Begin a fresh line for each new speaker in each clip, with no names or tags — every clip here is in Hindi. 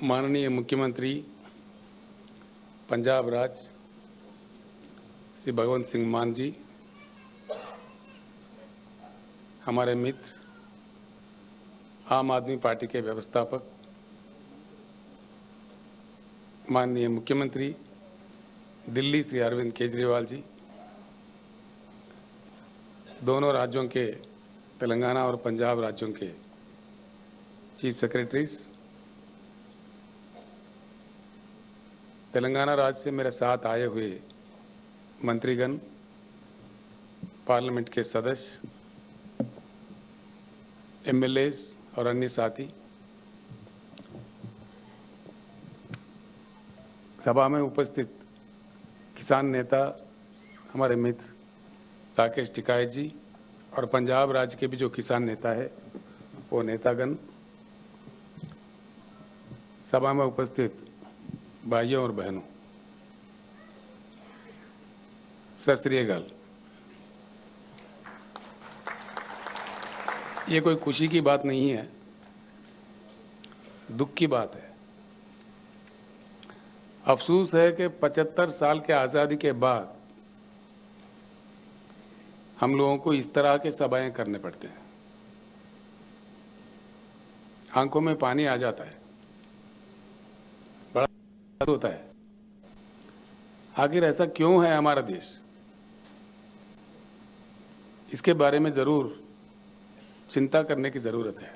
माननीय मुख्यमंत्री पंजाब राज्य श्री भगवंत सिंह मान जी, हमारे मित्र आम आदमी पार्टी के व्यवस्थापक माननीय मुख्यमंत्री दिल्ली श्री अरविंद केजरीवाल जी, दोनों राज्यों के तेलंगाना और पंजाब राज्यों के चीफ सेक्रेटरीज, तेलंगाना राज्य से मेरे साथ आए हुए मंत्रीगण, पार्लियामेंट के सदस्य, एमएलएज और अन्य साथी, सभा में उपस्थित किसान नेता हमारे मित्र राकेश टिकायत जी और पंजाब राज्य के भी जो किसान नेता है वो नेतागण, सभा में उपस्थित भाइयों और बहनों, सत श्री अकाल। ये कोई खुशी की बात नहीं है, दुख की बात है। अफसोस है कि 75 साल के आजादी के बाद हम लोगों को इस तरह के सभाएं करने पड़ते हैं। आंखों में पानी आ जाता है, बड़ा होता है। आखिर ऐसा क्यों है हमारा देश? इसके बारे में जरूर चिंता करने की जरूरत है।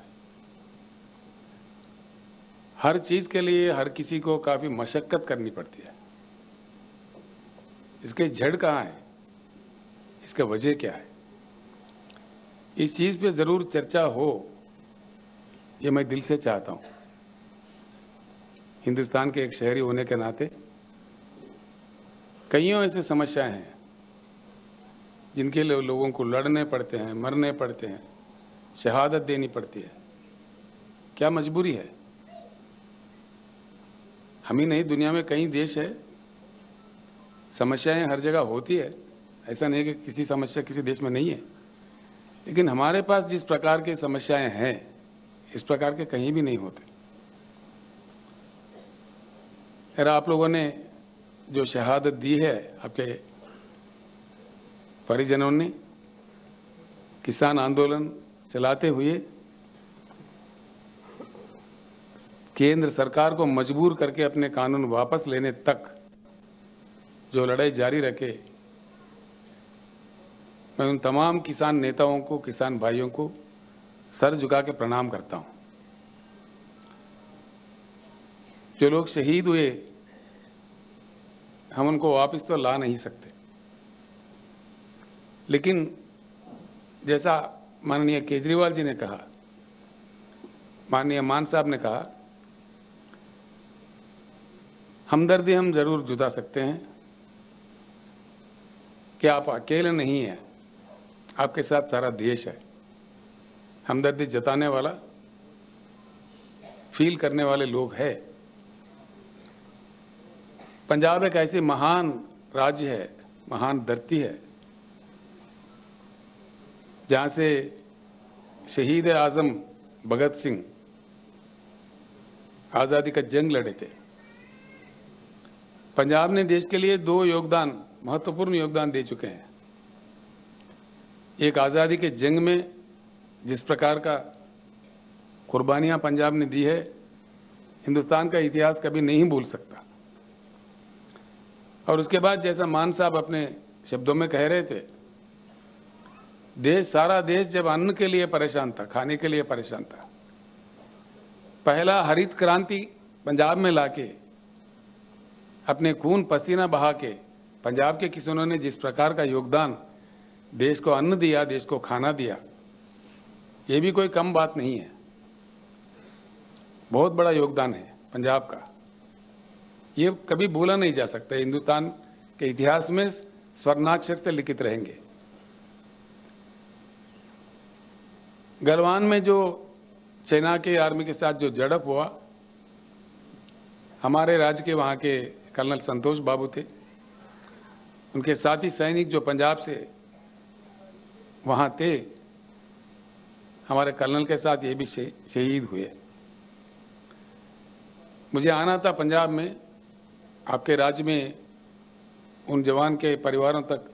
हर चीज के लिए हर किसी को काफी मशक्कत करनी पड़ती है। इसके जड़ कहां है, इसका वजह क्या है, इस चीज पे जरूर चर्चा हो, ये मैं दिल से चाहता हूं। हिंदुस्तान के एक शहरी होने के नाते कईयों ऐसे समस्याएं हैं जिनके लिए लोगों को लड़ने पड़ते हैं, मरने पड़ते हैं, शहादत देनी पड़ती है। क्या मजबूरी है? हम ही नहीं, दुनिया में कई देश है, समस्याएं हर जगह होती है। ऐसा नहीं कि किसी समस्या किसी देश में नहीं है, लेकिन हमारे पास जिस प्रकार की समस्याएं हैं इस प्रकार के कहीं भी नहीं होते। यार, आप लोगों ने जो शहादत दी है, आपके परिजनों ने किसान आंदोलन चलाते हुए केंद्र सरकार को मजबूर करके अपने कानून वापस लेने तक जो लड़ाई जारी रखे, मैं उन तमाम किसान नेताओं को, किसान भाइयों को सर झुका के प्रणाम करता हूं। जो लोग शहीद हुए, हम उनको वापस तो ला नहीं सकते, लेकिन जैसा माननीय केजरीवाल जी ने कहा, माननीय मान साहब ने कहा, हमदर्दी हम जरूर जुटा सकते हैं कि आप अकेले नहीं हैं, आपके साथ सारा देश है। हमदर्दी जताने वाला, फील करने वाले लोग हैं। पंजाब एक ऐसी महान राज्य है, महान धरती है, जहां से शहीद आजम भगत सिंह आजादी का जंग लड़े थे। पंजाब ने देश के लिए दो महत्वपूर्ण योगदान दे चुके हैं। एक, आजादी के जंग में जिस प्रकार का कुर्बानियां पंजाब ने दी है, हिंदुस्तान का इतिहास कभी नहीं भूल सकता। और उसके बाद जैसा मान साहब अपने शब्दों में कह रहे थे, सारा देश जब अन्न के लिए परेशान था, खाने के लिए परेशान था, पहला हरित क्रांति पंजाब में लाके अपने खून पसीना बहा के पंजाब के किसानों ने जिस प्रकार का योगदान, देश को अन्न दिया, देश को खाना दिया, ये भी कोई कम बात नहीं है। बहुत बड़ा योगदान है पंजाब का, ये कभी भूला नहीं जा सकता। हिंदुस्तान के इतिहास में स्वर्णाक्षर से लिखित रहेंगे। गलवान में जो सेना के आर्मी के साथ जो झड़प हुआ, हमारे राज्य के वहां के कर्नल संतोष बाबू थे, उनके साथी सैनिक जो पंजाब से वहां थे, हमारे कर्नल के साथ ये भी शहीद हुए। मुझे आना था पंजाब में, आपके राज्य में उन जवान के परिवारों तक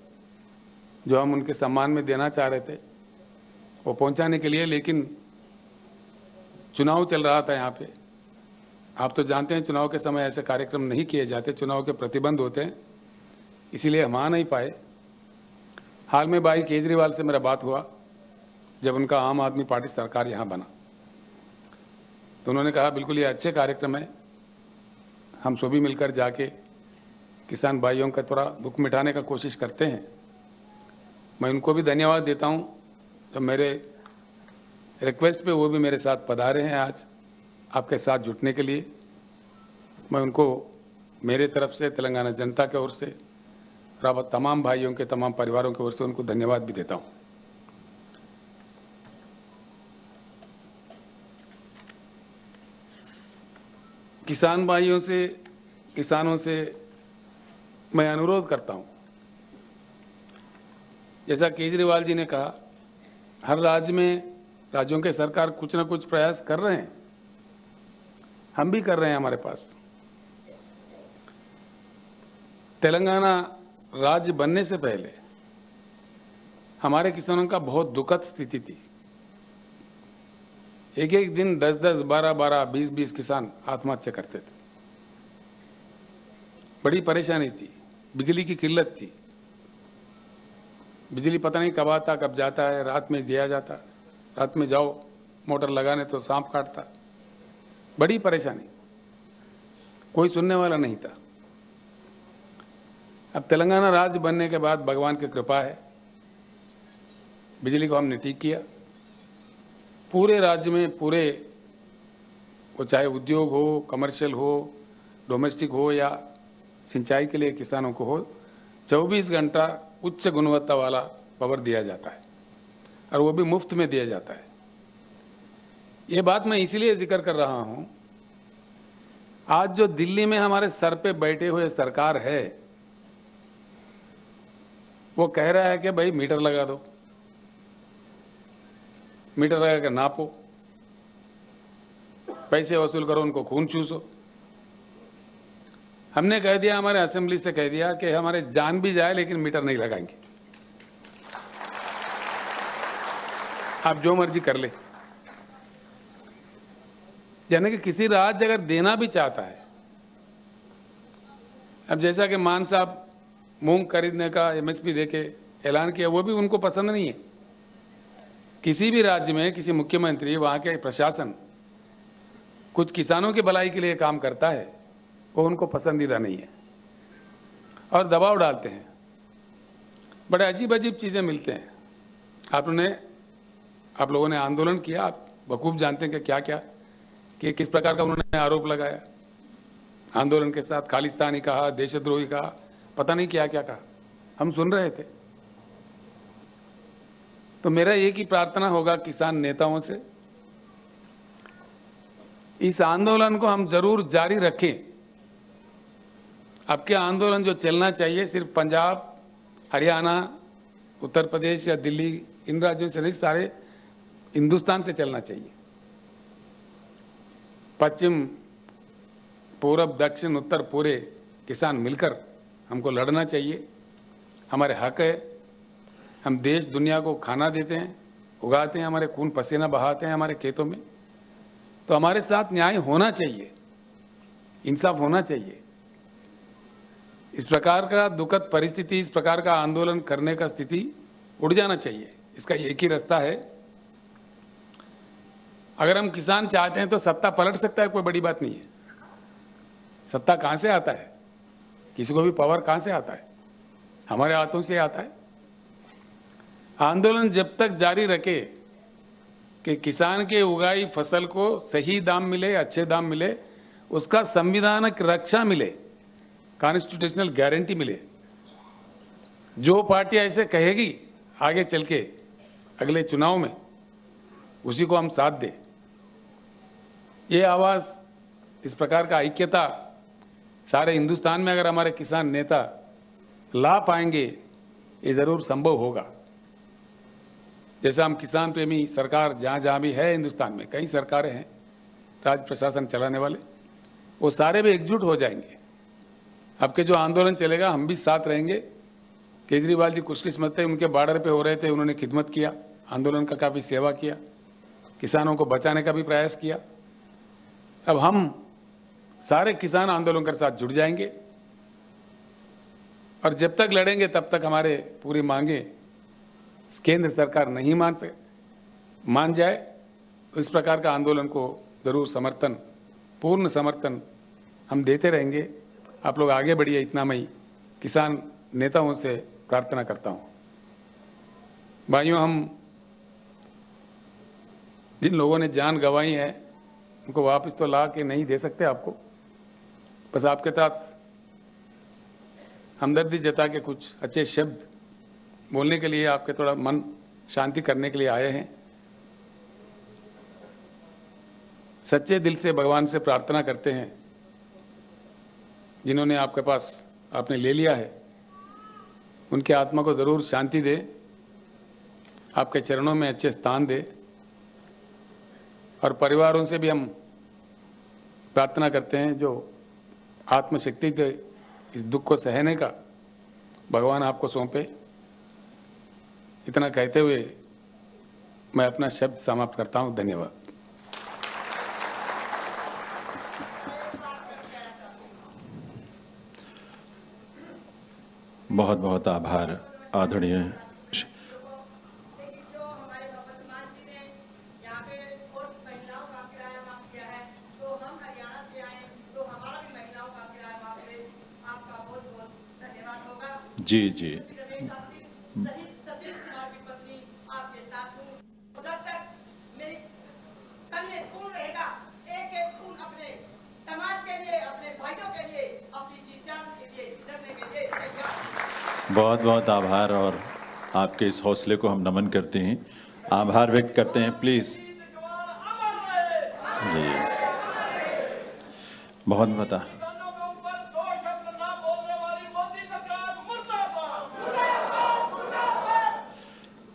जो हम उनके सम्मान में देना चाह रहे थे वो पहुंचाने के लिए, लेकिन चुनाव चल रहा था यहाँ पे। आप तो जानते हैं चुनाव के समय ऐसे कार्यक्रम नहीं किए जाते, चुनाव के प्रतिबंध होते हैं, इसीलिए हम आ नहीं पाए। हाल में भाई केजरीवाल से मेरा बात हुआ जब उनका आम आदमी पार्टी सरकार यहां बना, तो उन्होंने कहा बिल्कुल ये अच्छे कार्यक्रम है, हम सभी मिलकर जाके किसान भाइयों का थोड़ा दुख मिटाने का कोशिश करते हैं। मैं उनको भी धन्यवाद देता हूं, तो मेरे रिक्वेस्ट पे वो भी मेरे साथ पधारे हैं आज आपके साथ जुटने के लिए। मैं उनको मेरे तरफ से, तेलंगाना जनता की ओर से और तमाम भाइयों के, तमाम परिवारों की ओर से उनको धन्यवाद भी देता हूं। किसान भाइयों से, किसानों से मैं अनुरोध करता हूं, जैसा केजरीवाल जी ने कहा, हर राज्य में राज्यों के सरकार कुछ न कुछ प्रयास कर रहे हैं, हम भी कर रहे हैं। हमारे पास तेलंगाना राज्य बनने से पहले हमारे किसानों का बहुत दुखद स्थिति थी। एक एक दिन 10-10, 12-12, 20-20 किसान आत्महत्या करते थे। बड़ी परेशानी थी, बिजली की किल्लत थी, बिजली पता नहीं कब आता कब जाता है, रात में दिया जाता, रात में जाओ मोटर लगाने तो सांप काटता, बड़ी परेशानी, कोई सुनने वाला नहीं था। अब तेलंगाना राज्य बनने के बाद भगवान की कृपा है, बिजली को हमने ठीक किया। पूरे राज्य में, पूरे वो चाहे उद्योग हो, कमर्शियल हो, डोमेस्टिक हो या सिंचाई के लिए किसानों को हो, 24 घंटा उच्च गुणवत्ता वाला पावर दिया जाता है और वो भी मुफ्त में दिया जाता है। ये बात मैं इसीलिए जिक्र कर रहा हूं, आज जो दिल्ली में हमारे सर पे बैठे हुए सरकार है वो कह रहा है कि भाई मीटर लगा दो, मीटर लगा कर नापो, पैसे वसूल करो, उनको खून चूसो। हमने कह दिया, हमारे असेंबली से कह दिया कि हमारे जान भी जाए लेकिन मीटर नहीं लगाएंगे, आप जो मर्जी कर ले। यानी कि किसी राज्य अगर देना भी चाहता है, अब जैसा कि मान साहब मूंग खरीदने का एमएसपी देके ऐलान किया, वो भी उनको पसंद नहीं है। किसी भी राज्य में किसी मुख्यमंत्री, वहां के प्रशासन कुछ किसानों की भलाई के लिए काम करता है, वो उनको पसंदीदा नहीं है और दबाव डालते हैं। बड़े अजीब अजीब चीजें मिलते हैं। आप लोगों ने आंदोलन किया, आप बखूब जानते हैं कि क्या क्या, कि किस प्रकार का उन्होंने आरोप लगाया। आंदोलन के साथ खालिस्तानी कहा, देशद्रोही कहा, पता नहीं क्या क्या कहा, हम सुन रहे थे। तो मेरा एक ही प्रार्थना होगा किसान नेताओं से, इस आंदोलन को हम जरूर जारी रखें। आपके आंदोलन जो चलना चाहिए सिर्फ पंजाब, हरियाणा, उत्तर प्रदेश या दिल्ली, इन राज्यों से नहीं, सारे हिंदुस्तान से चलना चाहिए। पश्चिम, पूरब, दक्षिण, उत्तर, पूरे किसान मिलकर हमको लड़ना चाहिए। हमारे हक है, हम देश दुनिया को खाना देते हैं, उगाते हैं, हमारे खून पसीना बहाते हैं हमारे खेतों में, तो हमारे साथ न्याय होना चाहिए, इंसाफ होना चाहिए। इस प्रकार का दुखद परिस्थिति, इस प्रकार का आंदोलन करने का स्थिति उड़ जाना चाहिए। इसका एक ही रास्ता है, अगर हम किसान चाहते हैं तो सत्ता पलट सकता है, कोई बड़ी बात नहीं है। सत्ता कहां से आता है, किसी को भी पावर कहां से आता है, हमारे हाथों से आता है। आंदोलन जब तक जारी रखे कि किसान के उगाई फसल को सही दाम मिले, अच्छे दाम मिले, उसका संविधानिक रक्षा मिले, कॉन्स्टिट्यूशनल गारंटी मिले, जो पार्टी ऐसे कहेगी आगे चल के अगले चुनाव में, उसी को हम साथ दें। ये आवाज, इस प्रकार का ऐक्यता सारे हिंदुस्तान में अगर हमारे किसान नेता ला पाएंगे, ये जरूर संभव होगा। जैसा हम किसान प्रेमी सरकार जहां जहां भी है हिंदुस्तान में, कई सरकारें हैं राज्य प्रशासन चलाने वाले, वो सारे भी एकजुट हो जाएंगे। आपके जो आंदोलन चलेगा हम भी साथ रहेंगे। केजरीवाल जी खुशकिस्मत थे, उनके बॉर्डर पे हो रहे थे, उन्होंने खिदमत किया, आंदोलन का काफी सेवा किया, किसानों को बचाने का भी प्रयास किया। अब हम सारे किसान आंदोलन के साथ जुड़ जाएंगे और जब तक लड़ेंगे तब तक हमारे पूरी मांगे केंद्र सरकार नहीं मान जाए तो इस प्रकार का आंदोलन को जरूर समर्थन, पूर्ण समर्थन हम देते रहेंगे। आप लोग आगे बढ़िए, इतना मैं किसान नेताओं से प्रार्थना करता हूं। भाइयों, हम जिन लोगों ने जान गंवाई है उनको वापस तो ला के नहीं दे सकते आपको, बस आपके साथ हमदर्दी जता के कुछ अच्छे शब्द बोलने के लिए, आपके थोड़ा मन शांति करने के लिए आए हैं। सच्चे दिल से भगवान से प्रार्थना करते हैं, जिन्होंने आपके पास आपने ले लिया है उनकी आत्मा को जरूर शांति दे, आपके चरणों में अच्छे स्थान दे। और परिवारों से भी हम प्रार्थना करते हैं, जो आत्मशक्ति दे इस दुख को सहने का भगवान आपको सौंपे। इतना कहते हुए मैं अपना शब्द समाप्त करता हूं। धन्यवाद।
बहुत बहुत आभार आदरणीय। जी जी बहुत बहुत आभार और आपके इस हौसले को हम नमन करते हैं, आभार व्यक्त करते हैं। प्लीज जी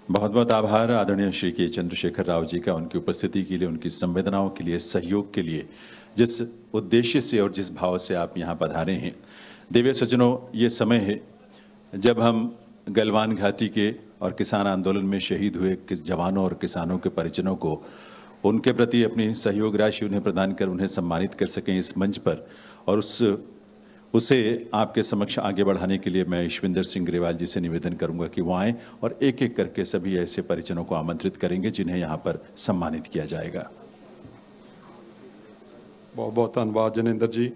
बहुत बहुत आभार आदरणीय श्री के चंद्रशेखर राव जी का, उनकी उपस्थिति के लिए, उनकी संवेदनाओं के लिए, सहयोग के लिए, जिस उद्देश्य से और जिस भाव से आप यहां पधारे हैं। देवी सज्जनों, ये समय है जब हम गलवान घाटी के और किसान आंदोलन में शहीद हुए जवानों और किसानों के परिजनों को, उनके प्रति अपनी सहयोग राशि उन्हें प्रदान कर उन्हें सम्मानित कर सकें इस मंच पर। और उसे आपके समक्ष आगे बढ़ाने के लिए मैं ईश्विंदर सिंह ग्रेवाल जी से निवेदन करूंगा कि वो आएं और एक एक करके सभी ऐसे परिजनों को आमंत्रित करेंगे जिन्हें यहां पर सम्मानित किया जाएगा।
बहुत बहुत धन्यवाद जनेंद्र जी।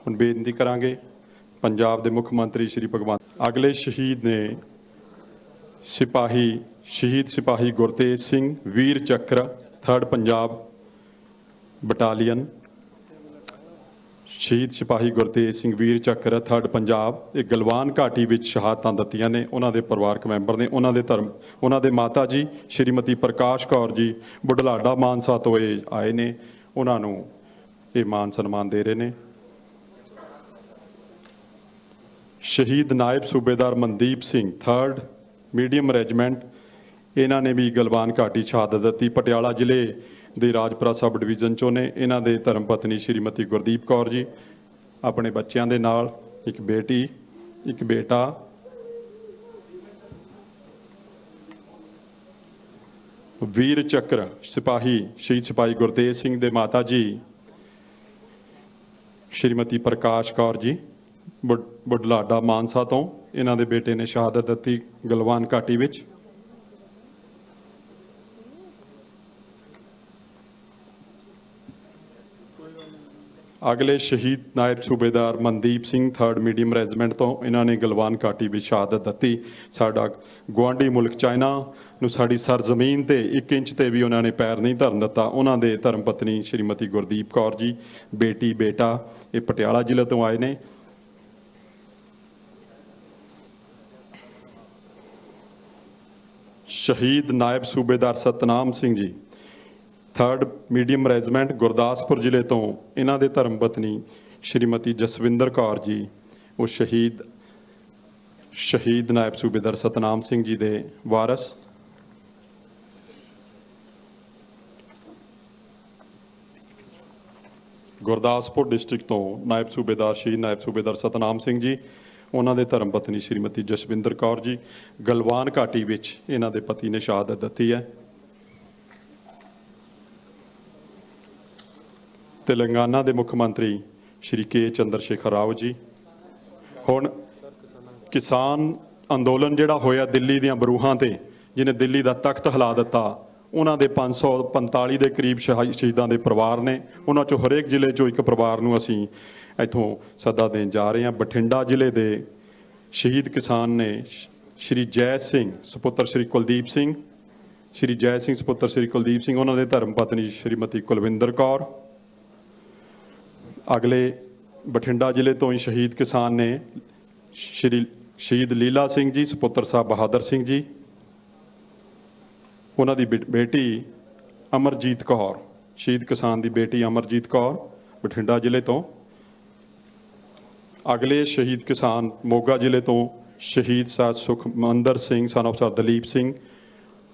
हुण बेनती करांगे पंजाब के मुख्य मंत्री श्री भगवंत, अगले शहीद ने शहीद सिपाही गुरतेज सिंह वीर चक्र 3rd पंजाब बटालियन। शहीद सिपाही गुरतेज सिंह वीर चक्र 3rd पंजाब एक गलवान घाटी में शहादतां दित्तियां ने। उन्हां दे परिवारक मैंबर ने, उन्हां दे माता जी श्रीमती प्रकाश कौर जी बुढलाडा मानसा तो आए ने, उन्हां नूं ये मान सन्मान दे रहे ने। शहीद नायब सूबेदार Mandeep Singh 3rd medium regiment, इन्हां ने भी गलवान घाटी शहादत दी। पटियाला जिले दे राजपुरा सब डिवीजन चों ने। इन्हां दे धर्म पत्नी श्रीमती गुरदीप कौर जी अपने बच्चों के नाल, एक बेटी एक बेटा। वीर चक्र सिपाही शहीद सिपाही गुरतेज सिंह दे माता जी श्रीमती प्रकाश कौर जी बुढलाडा मानसा तो, इन्हां दे बेटे ने शहादत दी गलवान घाटी विच। अगले शहीद नायब सूबेदार Mandeep Singh 3rd medium regiment तो, इन्हां ने गलवान घाटी विच शहादत दी। साडा गुआढ़ी मुल्क चाइना नूं साडी सरजमीन ते 1 इंच ते भी उन्होंने पैर नहीं धरन दिता। उन्हां दे धर्म पत्नी श्रीमती गुरदीप कौर जी, बेटी बेटा, ये पटियाला जिले तो आए ने। शहीद नायब सूबेदार Satnam Singh ji 3rd medium regiment Gurdaspur जिले तो, इन्हां दे धर्म पत्नी श्रीमती जसविंदर कौर जी, वो शहीद नायब सूबेदार सतनाम सिंह जी दे वारस। ਗੁਰਦਾਸਪੁਰ ਡਿਸਟ੍ਰਿਕਟ ਤੋਂ ਨਾਇਬ ਸੂਬੇਦਾਰ ਸ਼ਹੀਦ ਨਾਇਬ ਸੂਬੇਦਾਰ ਸਤਨਾਮ ਸਿੰਘ ਜੀ, ਉਹਨਾਂ ਦੇ ਧਰਮ ਪਤਨੀ ਸ਼੍ਰੀਮਤੀ ਜਸਵਿੰਦਰ ਕੌਰ ਜੀ। ਗਲਵਾਨ ਘਾਟੀ ਵਿੱਚ ਇਹਨਾਂ ਦੇ ਪਤੀ ਨੇ ਸ਼ਹਾਦਤ ਦਿੱਤੀ ਹੈ। तेलंगाना ਦੇ ਮੁੱਖ ਮੰਤਰੀ ਸ਼੍ਰੀ ਕੇ ਚੰਦਰ ਸ਼ੇਖਰ ਰਾਓ ਜੀ। ਹੁਣ ਕਿਸਾਨ ਅੰਦੋਲਨ ਜਿਹੜਾ ਹੋਇਆ ਦਿੱਲੀ ਦੀਆਂ ਬਰੂਹਾਂ ਤੇ, ਜਿਹਨੇ ਦਿੱਲੀ ਦਾ ਤਖਤ ਹਿਲਾ ਦਿੱਤਾ, ਉਹਨਾਂ ਦੇ 545 ਦੇ ਕਰੀਬ ਸ਼ਹੀਦਾਂ ਦੇ ਪਰਿਵਾਰ ਨੇ। ਉਹਨਾਂ ਚੋਂ ਹਰੇਕ ਜ਼ਿਲ੍ਹੇ ਚੋਂ ਇੱਕ ਪਰਿਵਾਰ ਨੂੰ ਅਸੀਂ ਇੱਥੋਂ ਸੱਦਾ ਦੇਣ ਜਾ ਰਹੇ ਹਾਂ। ਬਠਿੰਡਾ ਜ਼ਿਲ੍ਹੇ ਦੇ ਸ਼ਹੀਦ ਕਿਸਾਨ ਨੇ ਸ਼੍ਰੀ ਜੈ ਸਿੰਘ ਸੁਪੁੱਤਰ ਸ਼੍ਰੀ ਕੁਲਦੀਪ ਸਿੰਘ, ਸ਼੍ਰੀ ਜੈ ਸਿੰਘ ਸੁਪੁੱਤਰ ਸ਼੍ਰੀ ਕੁਲਦੀਪ ਸਿੰਘ, ਉਹਨਾਂ ਦੇ ਧਰਮ ਪਤਨੀ ਸ਼੍ਰੀਮਤੀ ਕੁਲਵਿੰਦਰ ਕੌਰ। ਅਗਲੇ ਬਠਿੰਡਾ ਜ਼ਿਲ੍ਹੇ ਤੋਂ ਹੀ ਸ਼ਹੀਦ ਕਿਸਾਨ ਨੇ ਸ਼੍ਰੀ ਸ਼ਹੀਦ ਲੀਲਾ ਸਿੰਘ ਜੀ ਸੁਪੁੱਤਰ ਸਾਹਿਬ ਬਹਾਦਰ ਸਿੰਘ ਜੀ, ਉਹਨਾਂ ਦੀ ਬੇਟੀ ਅਮਰਜੀਤ ਕੌਰ, ਸ਼ਹੀਦ ਕਿਸਾਨ ਦੀ ਬੇਟੀ ਅਮਰਜੀਤ ਕੌਰ ਬਠਿੰਡਾ ਜ਼ਿਲ੍ਹੇ ਤੋਂ। ਅਗਲੇ ਸ਼ਹੀਦ ਕਿਸਾਨ ਮੋਗਾ ਜ਼ਿਲ੍ਹੇ ਤੋਂ ਸ਼ਹੀਦ ਸਾਹਿਬ Sukhmandar Singh son of sir Dalip Singh,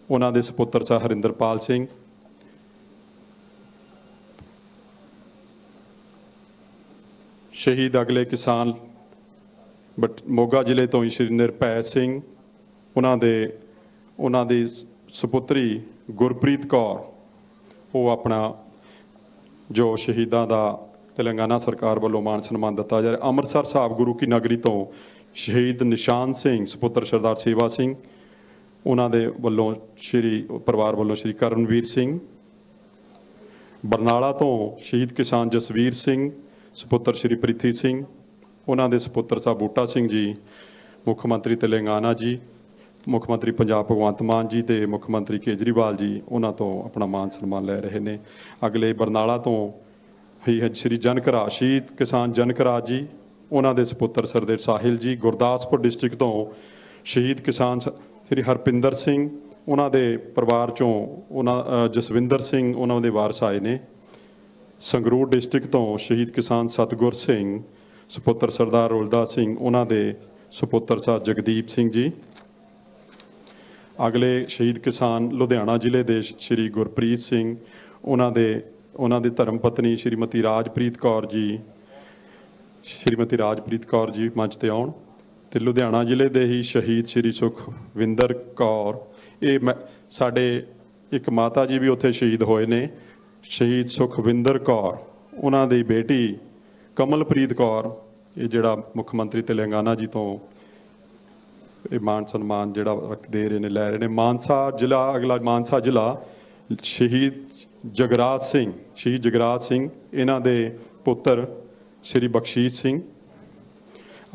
ਉਹਨਾਂ ਦੇ ਸੁਪੁੱਤਰ ਸਾਹਿਬ ਹਰਿੰਦਰਪਾਲ ਸਿੰਘ। ਸ਼ਹੀਦ ਅਗਲੇ ਕਿਸਾਨ ਮੋਗਾ ਜ਼ਿਲ੍ਹੇ ਤੋਂ ਹੀ ਸ਼੍ਰੀ ਨਿਰਭੈ ਸਿੰਘ, ਉਹਨਾਂ ਦੀ ਸੁਪੁੱਤਰੀ ਗੁਰਪ੍ਰੀਤ ਕੌਰ, ਉਹ ਆਪਣਾ ਜੋ ਸ਼ਹੀਦਾਂ ਦਾ ਤੇਲੰਗਾਨਾ ਸਰਕਾਰ ਵੱਲੋਂ ਮਾਣ ਸਨਮਾਨ ਦਿੱਤਾ ਜਾ ਰਿਹਾ। ਅੰਮ੍ਰਿਤਸਰ ਸਾਹਿਬ ਗੁਰੂ ਕੀ ਨਗਰੀ ਤੋਂ ਸ਼ਹੀਦ ਨਿਸ਼ਾਨ ਸਿੰਘ ਸੁਪੁੱਤਰ ਸਰਦਾਰ ਸੇਵਾ ਸਿੰਘ, ਉਹਨਾਂ ਦੇ ਵੱਲੋਂ ਪਰਿਵਾਰ ਵੱਲੋਂ ਸ਼੍ਰੀ ਕਰਨਵੀਰ ਸਿੰਘ। ਬਰਨਾਲਾ ਤੋਂ ਸ਼ਹੀਦ ਕਿਸਾਨ ਜਸਵੀਰ ਸਿੰਘ ਸੁਪੁੱਤਰ ਸ਼੍ਰੀ ਪ੍ਰਿਥੀ ਸਿੰਘ, ਉਹਨਾਂ ਦੇ ਸੁਪੁੱਤਰ ਸਾਹਿਬ ਬੂਟਾ ਸਿੰਘ ਜੀ। ਮੁੱਖ ਮੰਤਰੀ ਤੇਲੰਗਾਨਾ ਜੀ, ਮੁੱਖ ਮੰਤਰੀ ਪੰਜਾਬ ਭਗਵੰਤ ਮਾਨ ਜੀ ਤੇ ਮੁੱਖ ਮੰਤਰੀ ਕੇਜਰੀਵਾਲ ਜੀ ਉਹਨਾਂ ਤੋਂ ਆਪਣਾ ਮਾਣ ਸਨਮਾਨ ਲੈ ਰਹੇ ਨੇ। ਅਗਲੇ ਬਰਨਾਲਾ ਤੋਂ ਹੀ ਸ਼੍ਰੀ ਜਨਕਰਾਜ ਸ਼ਹੀਦ ਕਿਸਾਨ ਜਨਕਰਾਜ ਜੀ, ਉਹਨਾਂ ਦੇ ਸੁਪੁੱਤਰ ਸਰਦਾਰ ਸਾਹਿਲ ਜੀ। ਗੁਰਦਾਸਪੁਰ ਡਿਸਟ੍ਰਿਕਟ ਤੋਂ ਸ਼ਹੀਦ ਕਿਸਾਨ ਸ਼੍ਰੀ ਹਰਪਿੰਦਰ ਸਿੰਘ, ਉਹਨਾਂ ਦੇ ਪਰਿਵਾਰ ਚੋਂ ਜਸਵਿੰਦਰ ਸਿੰਘ ਉਹਨਾਂ ਦੇ ਵਾਰਸ ਆਏ ਨੇ। ਸੰਗਰੂਰ ਡਿਸਟ੍ਰਿਕਟ ਤੋਂ ਸ਼ਹੀਦ ਕਿਸਾਨ ਸਤਗੁਰ ਸਿੰਘ ਸੁਪੁੱਤਰ ਸਰਦਾਰ ਰੋਲਦਾਸ ਸਿੰਘ, ਉਹਨਾਂ ਦੇ ਸੁਪੁੱਤਰ ਸਾਹਿਬ ਜਗਦੀਪ ਸਿੰਘ ਜੀ। ਅਗਲੇ ਸ਼ਹੀਦ ਕਿਸਾਨ ਲੁਧਿਆਣਾ ਜ਼ਿਲ੍ਹੇ ਦੇ ਸ਼੍ਰੀ ਗੁਰਪ੍ਰੀਤ ਸਿੰਘ, ਉਹਨਾਂ ਦੇ ਧਰਮ ਪਤਨੀ ਸ਼੍ਰੀਮਤੀ ਰਾਜਪ੍ਰੀਤ ਕੌਰ ਜੀ ਮੰਚ ਤੇ ਆਉਣ। ਤੇ ਲੁਧਿਆਣਾ ਜ਼ਿਲ੍ਹੇ ਦੇ ਹੀ ਸ਼ਹੀਦ ਸ਼੍ਰੀ ਸੁਖਵਿੰਦਰ ਕੌਰ, ਇਹ ਸਾਡੇ ਇੱਕ ਮਾਤਾ ਜੀ ਵੀ ਉੱਥੇ ਸ਼ਹੀਦ ਹੋਏ ਨੇ, ਸ਼ਹੀਦ ਸੁਖਵਿੰਦਰ ਕੌਰ, ਉਹਨਾਂ ਦੀ ਬੇਟੀ ਕਮਲਪ੍ਰੀਤ ਕੌਰ। ਇਹ ਜਿਹੜਾ ਮੁੱਖ ਮੰਤਰੀ ਤੇਲੰਗਾਨਾ ਜੀ ਤੋਂ ਇਹ ਮਾਣ ਸਨਮਾਨ ਜਿਹੜਾ ਦੇ ਰਹੇ ਨੇ, ਲੈ ਰਹੇ ਨੇ। ਮਾਨਸਾ ਜ਼ਿਲ੍ਹਾ, ਅਗਲਾ ਮਾਨਸਾ ਜ਼ਿਲ੍ਹਾ ਸ਼ਹੀਦ ਜਗਰਾਜ ਸਿੰਘ, ਇਹਨਾਂ ਦੇ ਪੁੱਤਰ ਸ਼੍ਰੀ ਬਖਸ਼ੀਸ਼ ਸਿੰਘ।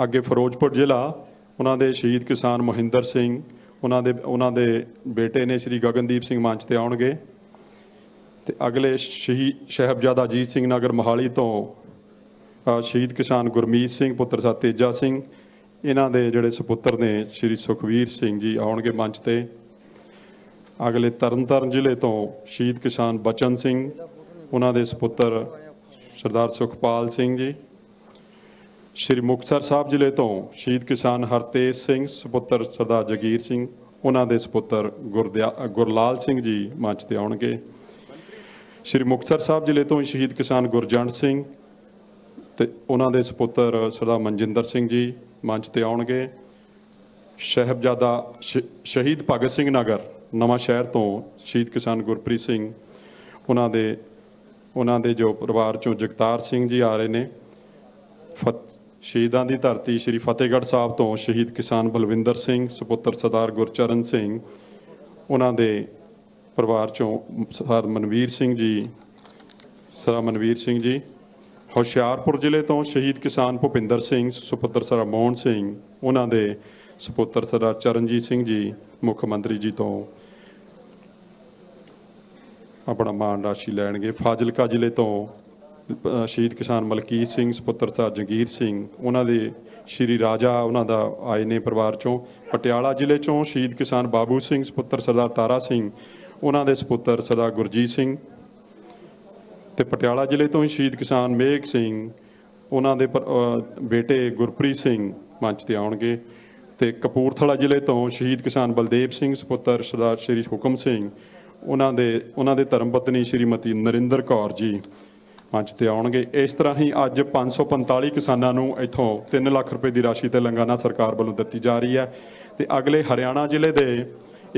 ਅੱਗੇ ਫਿਰੋਜ਼ਪੁਰ ਜ਼ਿਲ੍ਹਾ, ਉਹਨਾਂ ਦੇ ਸ਼ਹੀਦ ਕਿਸਾਨ ਮੋਹਿੰਦਰ ਸਿੰਘ, ਉਹਨਾਂ ਦੇ ਬੇਟੇ ਨੇ ਸ਼੍ਰੀ ਗਗਨਦੀਪ ਸਿੰਘ ਮੰਚ ਤੇ ਆਉਣਗੇ। ਤੇ ਅਗਲੇ ਸਾਹਿਬਜ਼ਾਦਾ ਅਜੀਤ ਸਿੰਘ ਨਗਰ ਮੋਹਾਲੀ ਤੋਂ ਸ਼ਹੀਦ ਕਿਸਾਨ ਗੁਰਮੀਤ ਸਿੰਘ ਪੁੱਤਰ ਸਾਹਿਬ ਤੇਜਾ ਸਿੰਘ, ਇਹਨਾਂ ਦੇ ਜਿਹੜੇ ਸੁਪੁੱਤਰ ਨੇ ਸ਼੍ਰੀ ਸੁਖਵੀਰ ਸਿੰਘ ਜੀ ਆਉਣਗੇ ਮੰਚ ਤੇ। ਅਗਲੇ ਤਰਨਤਾਰਨ ਜ਼ਿਲ੍ਹੇ ਤੋਂ ਸ਼ਹੀਦ ਕਿਸਾਨ ਬਚਨ ਸਿੰਘ, ਉਹਨਾਂ ਦੇ ਸੁਪੁੱਤਰ ਸਰਦਾਰ ਸੁਖਪਾਲ ਸਿੰਘ ਜੀ। ਸ਼੍ਰੀ ਮੁਕਤਸਰ ਸਾਹਿਬ ਜ਼ਿਲ੍ਹੇ ਤੋਂ ਸ਼ਹੀਦ ਕਿਸਾਨ ਹਰਤੇਜ ਸਿੰਘ ਸੁਪੁੱਤਰ ਸਰਦਾਰ ਜਗੀਰ ਸਿੰਘ, ਉਹਨਾਂ ਦੇ ਸੁਪੁੱਤਰ ਗੁਰਲਾਲ ਸਿੰਘ ਜੀ ਮੰਚ ਤੇ ਆਉਣਗੇ। ਸ਼੍ਰੀ ਮੁਕਤਸਰ ਸਾਹਿਬ ਜ਼ਿਲ੍ਹੇ ਤੋਂ ਸ਼ਹੀਦ ਕਿਸਾਨ ਗੁਰਜੰਟ ਸਿੰਘ ਤੇ ਉਹਨਾਂ ਦੇ ਸੁਪੁੱਤਰ ਸਰਦਾਰ ਮਨਜਿੰਦਰ ਸਿੰਘ ਜੀ ਮੰਚ ਤੇ ਆਉਣਗੇ। ਸਾਹਿਬਜ਼ਾਦਾ ਸ਼ਹੀਦ ਭਗਤ ਸਿੰਘ ਨਗਰ ਨਵਾਂ ਸ਼ਹਿਰ ਤੋਂ ਸ਼ਹੀਦ ਕਿਸਾਨ ਗੁਰਪ੍ਰੀਤ ਸਿੰਘ, ਉਹਨਾਂ ਦੇ ਜੋ ਪਰਿਵਾਰ ਚੋਂ ਜਗਤਾਰ ਸਿੰਘ ਜੀ ਆ ਰਹੇ ਨੇ। ਸ਼ਹੀਦਾਂ ਦੀ ਧਰਤੀ ਸ਼੍ਰੀ ਫਤਿਹਗੜ੍ਹ ਸਾਹਿਬ ਤੋਂ ਸ਼ਹੀਦ ਕਿਸਾਨ ਬਲਵਿੰਦਰ ਸਿੰਘ ਸੁਪੁੱਤਰ ਸਰਦਾਰ ਗੁਰਚਰਨ ਸਿੰਘ, ਉਹਨਾਂ ਦੇ ਪਰਿਵਾਰ ਚੋਂ ਸਰਦਾਰ ਮਨਵੀਰ ਸਿੰਘ ਜੀ। ਹੁਸ਼ਿਆਰਪੁਰ ਜ਼ਿਲ੍ਹੇ ਤੋਂ ਸ਼ਹੀਦ ਕਿਸਾਨ ਭੁਪਿੰਦਰ ਸਿੰਘ ਸੁਪੁੱਤਰ ਸਰਦਾਰ ਮੋਹਨ ਸਿੰਘ, ਉਹਨਾਂ ਦੇ ਸੁਪੁੱਤਰ ਸਰਦਾਰ ਚਰਨਜੀਤ ਸਿੰਘ ਜੀ ਮੁੱਖ ਮੰਤਰੀ ਜੀ ਤੋਂ ਆਪਣਾ ਮਾਣ ਰਾਸ਼ੀ ਲੈਣਗੇ। ਫਾਜ਼ਿਲਕਾ ਜ਼ਿਲ੍ਹੇ ਤੋਂ ਸ਼ਹੀਦ ਕਿਸਾਨ ਮਲਕੀਤ ਸਿੰਘ ਸੁਪੁੱਤਰ ਸਰਦਾਰ ਜਗੀਰ ਸਿੰਘ, ਉਹਨਾਂ ਦੇ ਸ਼੍ਰੀ ਰਾਜਾ ਉਹਨਾਂ ਦਾ ਆਏ ਨੇ ਪਰਿਵਾਰ ਚੋਂ। ਪਟਿਆਲਾ ਜ਼ਿਲ੍ਹੇ ਚੋਂ ਸ਼ਹੀਦ ਕਿਸਾਨ ਬਾਬੂ ਸਿੰਘ ਸੁਪੁੱਤਰ ਸਰਦਾਰ ਤਾਰਾ ਸਿੰਘ, ਉਹਨਾਂ ਦੇ ਸੁਪੁੱਤਰ ਸਰਦਾਰ ਗੁਰਜੀਤ ਸਿੰਘ। ਤੇ ਪਟਿਆਲਾ ਜ਼ਿਲ੍ਹੇ ਤੋਂ ਹੀ ਸ਼ਹੀਦ ਕਿਸਾਨ ਮੇਘ ਸਿੰਘ, ਉਹਨਾਂ ਦੇ ਬੇਟੇ ਗੁਰਪ੍ਰੀਤ ਸਿੰਘ ਮੰਚ ਤੇ ਆਉਣਗੇ। ਤੇ ਕਪੂਰਥਲਾ ਜ਼ਿਲ੍ਹੇ ਤੋਂ ਸ਼ਹੀਦ ਕਿਸਾਨ ਬਲਦੇਵ ਸਿੰਘ ਸੁਪੁੱਤਰ ਸਰਦਾਰ ਸ਼੍ਰੀ ਹੁਕਮ ਸਿੰਘ, ਉਹਨਾਂ ਦੇ ਧਰਮ ਪਤਨੀ ਸ਼੍ਰੀਮਤੀ ਨਰਿੰਦਰ ਕੌਰ ਜੀ, ਮੰਚ ਤੇ ਆਉਣਗੇ। ਇਸ ਤਰ੍ਹਾਂ ਹੀ ਅੱਜ 545 ਕਿਸਾਨਾਂ ਨੂੰ ਇੱਥੋਂ 3 ਲੱਖ ਰੁਪਏ ਦੀ ਰਾਸ਼ੀ ਤੇਲੰਗਾਨਾ ਸਰਕਾਰ ਵੱਲੋਂ ਦਿੱਤੀ ਜਾ ਰਹੀ ਹੈ ਤੇ ਅਗਲੇ ਹਰਿਆਣਾ ਜ਼ਿਲ੍ਹੇ ਦੇ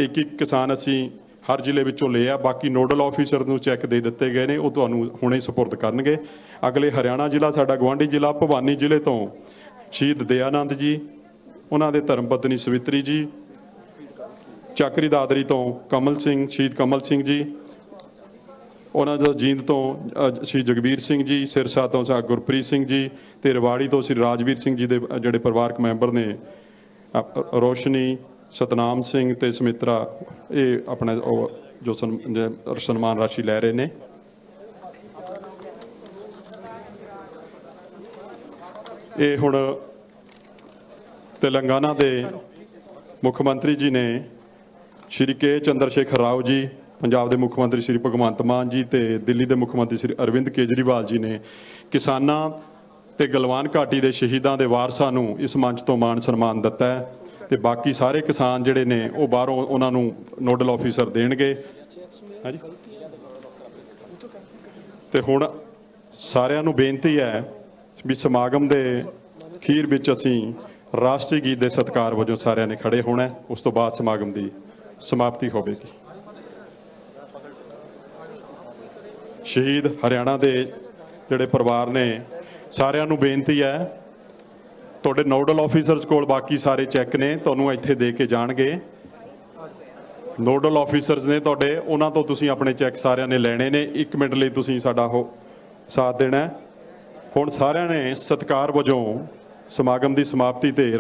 ਇੱਕ ਕਿਸਾਨ ਅਸੀਂ ਹਰ ਜ਼ਿਲ੍ਹੇ ਵਿੱਚੋਂ ਲਏ ਆ। ਬਾਕੀ ਨੋਡਲ ਆਫੀਸਰ ਨੂੰ ਚੈੱਕ ਦੇ ਦਿੱਤੇ ਗਏ ਨੇ, ਉਹ ਤੁਹਾਨੂੰ ਹੁਣੇ ਸਪੁਰਦ ਕਰਨਗੇ। ਅਗਲੇ ਹਰਿਆਣਾ ਜ਼ਿਲ੍ਹਾ ਸਾਡਾ ਗੁਆਂਢੀ ਜ਼ਿਲ੍ਹਾ ਭਵਾਨੀ ਜ਼ਿਲ੍ਹੇ ਤੋਂ ਸ਼ਹੀਦ ਦਇਆਨੰਦ ਜੀ, ਉਹਨਾਂ ਦੇ ਧਰਮ ਪਤਨੀ ਸਵਿਤਰੀ ਜੀ, ਚੱਕਰੀ ਦਾਦਰੀ ਤੋਂ ਕਮਲ ਸਿੰਘ, ਸ਼ਹੀਦ ਕਮਲ ਸਿੰਘ ਜੀ, ਉਹਨਾਂ ਦਾ ਜੀਂਦ ਤੋਂ ਸ਼੍ਰੀ ਜਗਬੀਰ ਸਿੰਘ ਜੀ, ਸਿਰਸਾ ਤੋਂ ਗੁਰਪ੍ਰੀਤ ਸਿੰਘ ਜੀ ਤੇ ਰਵਾੜੀ ਤੋਂ ਸ਼੍ਰੀ ਰਾਜਵੀਰ ਸਿੰਘ ਜੀ ਦੇ ਜਿਹੜੇ ਪਰਿਵਾਰਕ ਮੈਂਬਰ ਨੇ, ਰੋਸ਼ਨੀ, ਸਤਨਾਮ ਸਿੰਘ ਤੇ ਸਮਿਤਰਾ, ਇਹ ਆਪਣਾ ਜੋ ਸਨਮਾਨ ਰਾਸ਼ੀ ਲੈ ਰਹੇ ਨੇ। ਇਹ ਹੁਣ ਤੇਲੰਗਾਨਾ ਦੇ ਮੁੱਖ ਮੰਤਰੀ ਜੀ ਨੇ ਸ਼੍ਰੀ ਕੇ ਚੰਦਰ ਸ਼ੇਖਰ ਰਾਓ ਜੀ, ਪੰਜਾਬ ਦੇ ਮੁੱਖ ਮੰਤਰੀ ਸ਼੍ਰੀ ਭਗਵੰਤ ਮਾਨ ਜੀ ਤੇ ਦਿੱਲੀ ਦੇ ਮੁੱਖ ਮੰਤਰੀ ਸ਼੍ਰੀ ਅਰਵਿੰਦ ਕੇਜਰੀਵਾਲ ਜੀ ਨੇ ਕਿਸਾਨਾਂ ਤੇ ਗਲਵਾਨ ਘਾਟੀ ਦੇ ਸ਼ਹੀਦਾਂ ਦੇ ਵਾਰਸਾਂ ਨੂੰ ਇਸ ਮੰਚ ਤੋਂ ਮਾਣ ਸਨਮਾਨ ਦਿੱਤਾ ਹੈ ਤੇ ਬਾਕੀ ਸਾਰੇ ਕਿਸਾਨ ਜਿਹੜੇ ਨੇ ਉਹ ਬਾਹਰੋਂ ਉਹਨਾਂ ਨੂੰ ਨੋਡਲ ਆਫੀਸਰ ਦੇਣਗੇ। ਹਾਂਜੀ, ਤੇ ਹੁਣ ਸਾਰਿਆਂ ਨੂੰ ਬੇਨਤੀ ਹੈ ਵੀ ਸਮਾਗਮ ਦੇ ਅਖੀਰ ਵਿੱਚ ਅਸੀਂ ਰਾਸ਼ਟਰੀ ਗੀਤ ਦੇ ਸਤਿਕਾਰ ਵਜੋਂ ਸਾਰਿਆਂ ਨੇ ਖੜੇ ਹੋਣਾ, ਉਸ ਤੋਂ ਬਾਅਦ ਸਮਾਗਮ ਦੀ ਸਮਾਪਤੀ ਹੋਵੇਗੀ। ਸ਼ਹੀਦ ਹਰਿਆਣਾ ਦੇ ਜਿਹੜੇ ਪਰਿਵਾਰ ਨੇ, ਸਾਰਿਆਂ ਨੂੰ ਬੇਨਤੀ ਹੈ, ਤੁਹਾਡੇ ਨੋਡਲ ਆਫੀਸਰਸ ਕੋਲ ਬਾਕੀ ਸਾਰੇ ਚੈੱਕ ਨੇ, ਤੁਹਾਨੂੰ ਇੱਥੇ ਦੇ ਕੇ ਜਾਣਗੇ। ਨੋਡਲ ਆਫੀਸਰਸ ਨੇ ਤੁਹਾਡੇ, ਉਹਨਾਂ ਤੋਂ ਤੁਸੀਂ ਆਪਣੇ ਚੈੱਕ ਸਾਰਿਆਂ ਨੇ ਲੈਣੇ ਨੇ। 1 ਮਿੰਟ ਲਈ ਤੁਸੀਂ ਸਾਡਾ ਉਹ ਸਾਥ ਦੇਣਾ। ਹੁਣ ਸਾਰਿਆਂ ਨੇ ਸਤਿਕਾਰ ਵਜੋਂ ਸਮਾਗਮ ਦੀ ਸਮਾਪਤੀ ਤੇ